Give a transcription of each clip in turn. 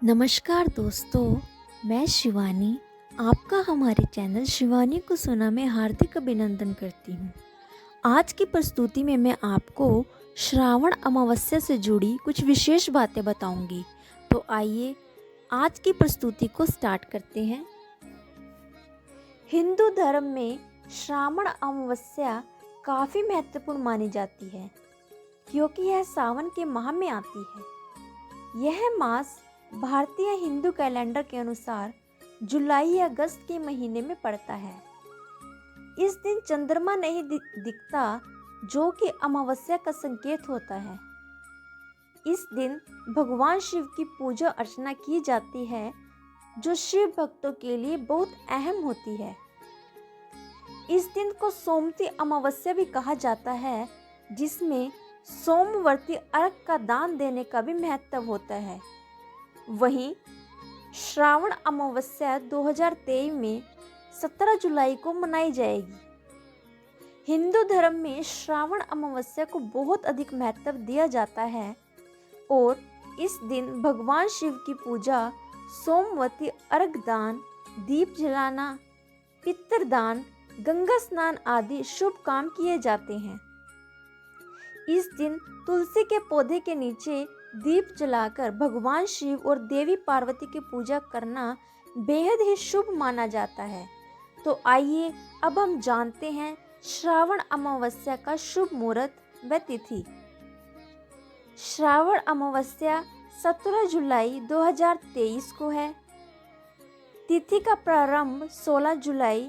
नमस्कार दोस्तों, मैं शिवानी आपका हमारे चैनल शिवानी को सुना में हार्दिक अभिनंदन करती हूँ। आज की प्रस्तुति में मैं आपको श्रावण अमावस्या से जुड़ी कुछ विशेष बातें बताऊंगी। तो आइए आज की प्रस्तुति को स्टार्ट करते हैं। हिंदू धर्म में श्रावण अमावस्या काफ़ी महत्वपूर्ण मानी जाती है क्योंकि यह सावन के माह में आती है। यह मास भारतीय हिंदू कैलेंडर के अनुसार जुलाई या अगस्त के महीने में पड़ता है। इस दिन चंद्रमा नहीं दिखता, जो कि अमावस्या का संकेत होता है। इस दिन भगवान शिव की पूजा अर्चना की जाती है, जो शिव भक्तों के लिए बहुत अहम होती है। इस दिन को सोमवती अमावस्या भी कहा जाता है, जिसमें सोमवती अर्घ का दान देने का भी महत्व होता है। वहीं श्रावण अमावस्या 2023 में 17 जुलाई को मनाई जाएगी। हिंदू धर्म में श्रावण अमावस्या को बहुत अधिक महत्व दिया जाता है और इस दिन भगवान शिव की पूजा, सोमवती अर्घ दान, दीप जलाना, पितृदान, गंगा स्नान आदि शुभ काम किए जाते हैं। इस दिन तुलसी के पौधे के नीचे दीप जलाकर भगवान शिव और देवी पार्वती की पूजा करना बेहद ही शुभ माना जाता है। तो आइए अब हम जानते हैं श्रावण अमावस्या का शुभ मुहूर्त व तिथि। श्रावण अमावस्या 17 जुलाई 2023 को है। तिथि का प्रारंभ 16 जुलाई,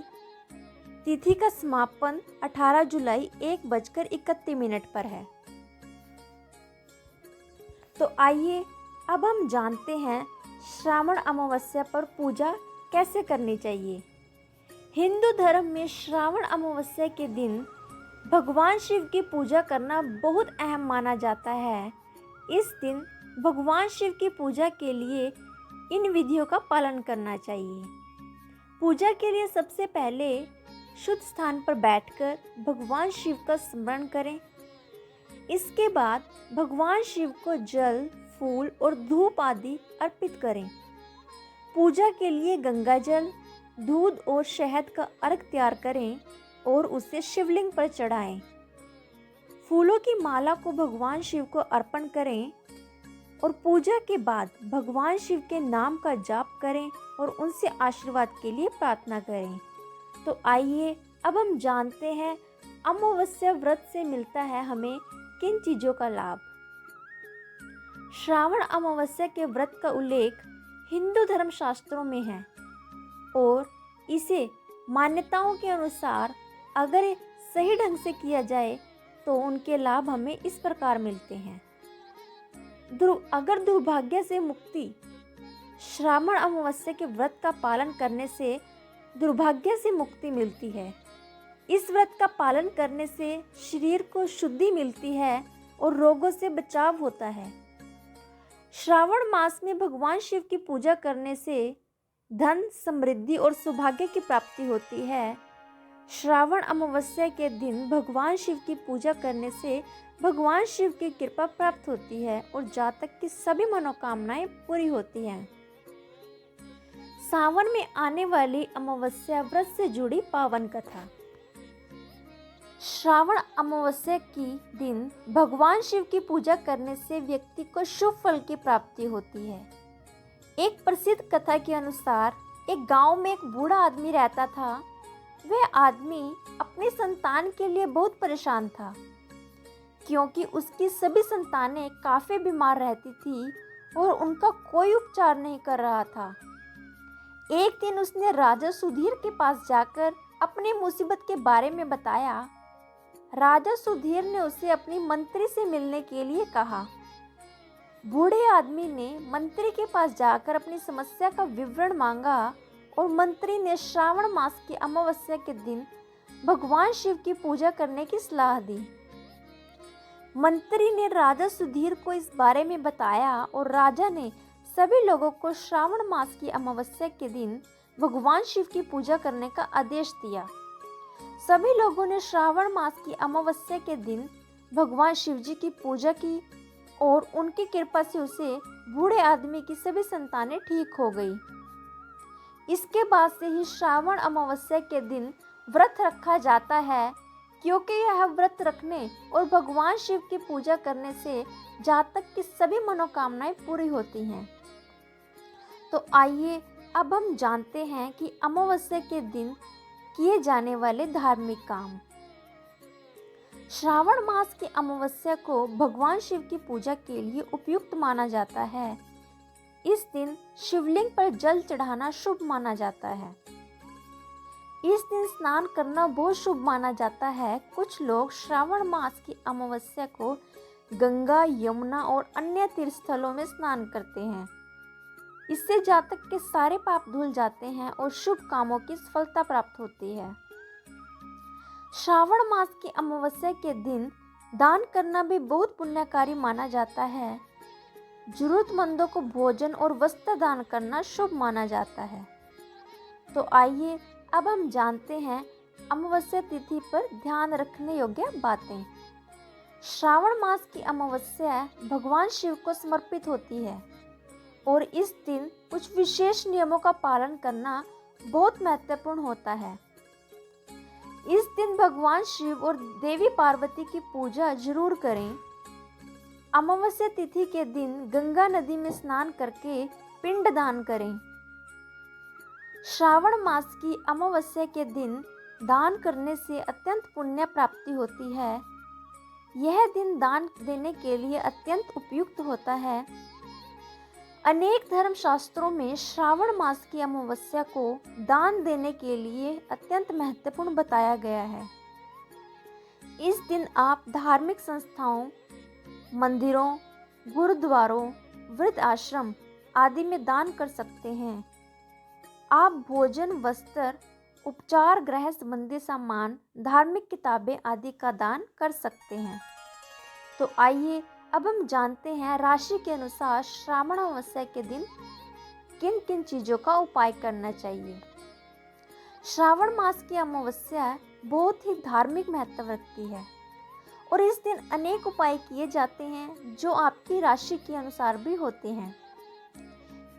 तिथि का समापन 18 जुलाई 1:31 पर है। तो आइए अब हम जानते हैं श्रावण अमावस्या पर पूजा कैसे करनी चाहिए। हिंदू धर्म में श्रावण अमावस्या के दिन भगवान शिव की पूजा करना बहुत अहम माना जाता है। इस दिन भगवान शिव की पूजा के लिए इन विधियों का पालन करना चाहिए। पूजा के लिए सबसे पहले शुद्ध स्थान पर बैठकर भगवान शिव का स्मरण करें। इसके बाद भगवान शिव को जल, फूल और धूप आदि अर्पित करें। पूजा के लिए गंगा जल, दूध और शहद का अर्घ तैयार करें और उसे शिवलिंग पर चढ़ाएं। फूलों की माला को भगवान शिव को अर्पण करें और पूजा के बाद भगवान शिव के नाम का जाप करें और उनसे आशीर्वाद के लिए प्रार्थना करें। तो आइए अब हम जानते हैं अमावस्या व्रत से मिलता है हमें किन चीज़ों का लाभ। श्रावण अमावस्या के व्रत का उल्लेख हिंदू धर्म शास्त्रों में है और इसे मान्यताओं के अनुसार अगर सही ढंग से किया जाए तो उनके लाभ हमें इस प्रकार मिलते हैं। अगर दुर्भाग्य से मुक्ति। श्रावण अमावस्या के व्रत का पालन करने से दुर्भाग्य से मुक्ति मिलती है। इस व्रत का पालन करने से शरीर को शुद्धि मिलती है और रोगों से बचाव होता है। श्रावण मास में भगवान शिव की पूजा करने से धन, समृद्धि और सौभाग्य की प्राप्ति होती है। श्रावण अमावस्या के दिन भगवान शिव की पूजा करने से भगवान शिव की कृपा प्राप्त होती है और जातक की सभी मनोकामनाएं पूरी होती हैं। सावन में आने वाली अमावस्या व्रत से जुड़ी पावन कथा। श्रावण अमावस्या की दिन भगवान शिव की पूजा करने से व्यक्ति को शुभ फल की प्राप्ति होती है। एक प्रसिद्ध कथा के अनुसार एक गांव में एक बूढ़ा आदमी रहता था। वह आदमी अपनी संतान के लिए बहुत परेशान था क्योंकि उसकी सभी संतानें काफ़ी बीमार रहती थी और उनका कोई उपचार नहीं कर रहा था। एक दिन उसने राजा सुधीर के पास जाकर अपनी मुसीबत के बारे में बताया। राजा सुधीर ने उसे अपनी मंत्री से मिलने के लिए कहा। बूढ़े आदमी ने मंत्री के पास जाकर अपनी समस्या का विवरण मांगा और मंत्री ने श्रावण मास की अमावस्या के दिन भगवान शिव की पूजा करने की सलाह दी। मंत्री ने राजा सुधीर को इस बारे में बताया और राजा ने सभी लोगों को श्रावण मास की अमावस्या के दिन भगवान शिव की पूजा करने का आदेश दिया। सभी लोगों ने श्रावण मास की अमावस्या के दिन भगवान शिव जी की पूजा की और उनकी कृपा से उसे बूढ़े आदमी की सभी संतानें ठीक हो गई। इसके बाद से ही श्रावण अमावस्या के दिन व्रत रखा जाता है, क्योंकि यह व्रत रखने और भगवान शिव की पूजा करने से जातक की सभी मनोकामनाएं पूरी होती हैं। तो आइए अब हम जानते हैं कि अमावस्या के दिन किए जाने वाले धार्मिक काम। श्रावण मास की अमावस्या को भगवान शिव की पूजा के लिए उपयुक्त माना जाता है। इस दिन शिवलिंग पर जल चढ़ाना शुभ माना जाता है। इस दिन स्नान करना बहुत शुभ माना जाता है। कुछ लोग श्रावण मास की अमावस्या को गंगा, यमुना और अन्य तीर्थ स्थलों में स्नान करते हैं। इससे जातक के सारे पाप धुल जाते हैं और शुभ कामों की सफलता प्राप्त होती है। श्रावण मास की अमावस्या के दिन दान करना भी बहुत पुण्यकारी माना जाता है। जरूरतमंदों को भोजन और वस्त्र दान करना शुभ माना जाता है। तो आइए अब हम जानते हैं अमावस्या तिथि पर ध्यान रखने योग्य बातें। श्रावण मास की अमावस्या भगवान शिव को समर्पित होती है और इस दिन कुछ विशेष नियमों का पालन करना बहुत महत्वपूर्ण होता है। इस दिन भगवान शिव और देवी पार्वती की पूजा जरूर करें। अमावस्या तिथि के दिन गंगा नदी में स्नान करके पिंड दान करें। श्रावण मास की अमावस्या के दिन दान करने से अत्यंत पुण्य प्राप्ति होती है। यह दिन दान देने के लिए अत्यंत उपयुक्त होता है। अनेक धर्म शास्त्रों में श्रावण मास की अमावस्या को दान देने के लिए अत्यंत महत्वपूर्ण बताया गया है। इस दिन आप धार्मिक संस्थाओं, मंदिरों, गुरुद्वारों, वृद्ध आश्रम आदि में दान कर सकते हैं। आप भोजन, वस्त्र, उपचार गृह संबंधी सामान, धार्मिक किताबें आदि का दान कर सकते हैं। तो आइए अब हम जानते हैं राशि के अनुसार श्रावण अमावस्या के दिन किन किन चीज़ों का उपाय करना चाहिए। श्रावण मास की अमावस्या बहुत ही धार्मिक महत्व रखती है और इस दिन अनेक उपाय किए जाते हैं जो आपकी राशि के अनुसार भी होते हैं।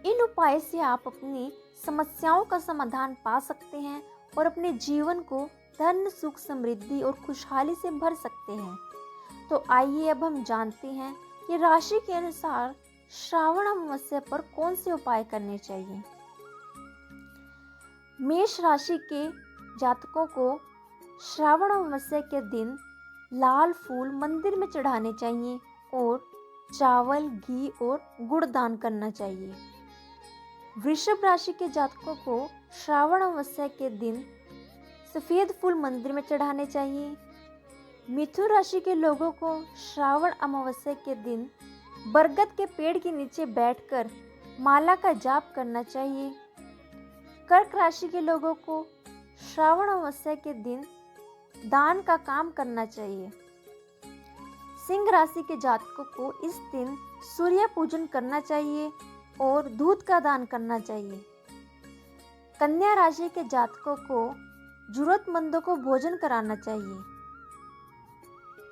इन उपाय से आप अपनी समस्याओं का समाधान पा सकते हैं और अपने जीवन को धन, सुख, समृद्धि और खुशहाली से भर सकते हैं। तो आइए अब हम जानते हैं कि राशि के अनुसार श्रावण अमावस्या पर कौन से उपाय करने चाहिए। मेष राशि के जातकों को श्रावण अमावस्या के दिन लाल फूल मंदिर में चढ़ाने चाहिए और चावल, घी और गुड़ दान करना चाहिए। वृषभ राशि के जातकों को श्रावण अमावस्या के दिन सफ़ेद फूल मंदिर में चढ़ाने चाहिए। मिथुन राशि के लोगों को श्रावण अमावस्या के दिन बरगद के पेड़ के नीचे बैठकर माला का जाप करना चाहिए। कर्क राशि के लोगों को श्रावण अमावस्या के दिन दान का काम करना चाहिए। सिंह राशि के जातकों को इस दिन सूर्य पूजन करना चाहिए और दूध का दान करना चाहिए। कन्या राशि के जातकों को जरूरतमंदों को भोजन कराना चाहिए।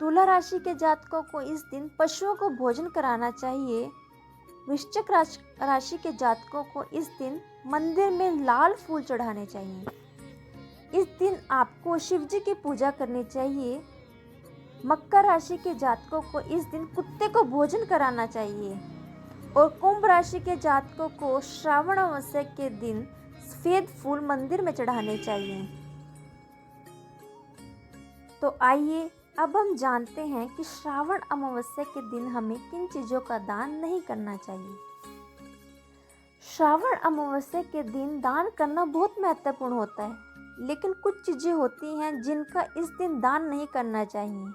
तुला राशि के जातकों को इस दिन पशुओं को भोजन कराना चाहिए। वृश्चिक राशि के जातकों को इस दिन मंदिर में लाल फूल चढ़ाने चाहिए। इस दिन आपको शिव जी की पूजा करनी चाहिए। मकर राशि के जातकों को इस दिन कुत्ते को भोजन कराना चाहिए और कुंभ राशि के जातकों को श्रावण अमावस्या के दिन सफेद फूल मंदिर में चढ़ाने चाहिए। तो आइए अब हम जानते हैं कि श्रावण अमावस्या के दिन हमें किन चीज़ों का दान नहीं करना चाहिए। श्रावण अमावस्या के दिन दान करना बहुत महत्वपूर्ण होता है, लेकिन कुछ चीज़ें होती हैं जिनका इस दिन दान नहीं करना चाहिए।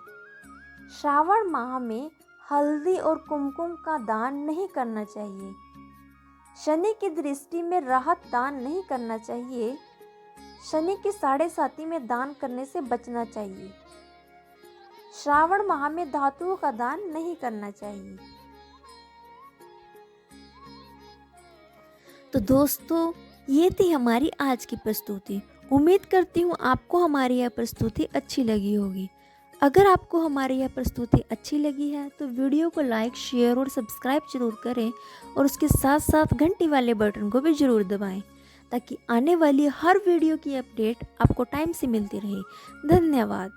श्रावण माह में हल्दी और कुमकुम का दान नहीं करना चाहिए। शनि की दृष्टि में राहत दान नहीं करना चाहिए। शनि की साढ़े साती में दान करने से बचना चाहिए। श्रावण माह में धातुओं का दान नहीं करना चाहिए। तो दोस्तों, ये थी हमारी आज की प्रस्तुति। उम्मीद करती हूँ आपको हमारी यह प्रस्तुति अच्छी लगी होगी। अगर आपको हमारी यह प्रस्तुति अच्छी लगी है तो वीडियो को लाइक, शेयर और सब्सक्राइब जरूर करें और उसके साथ साथ घंटी वाले बटन को भी ज़रूर दबाएं ताकि आने वाली हर वीडियो की अपडेट आपको टाइम से मिलती रहे। धन्यवाद।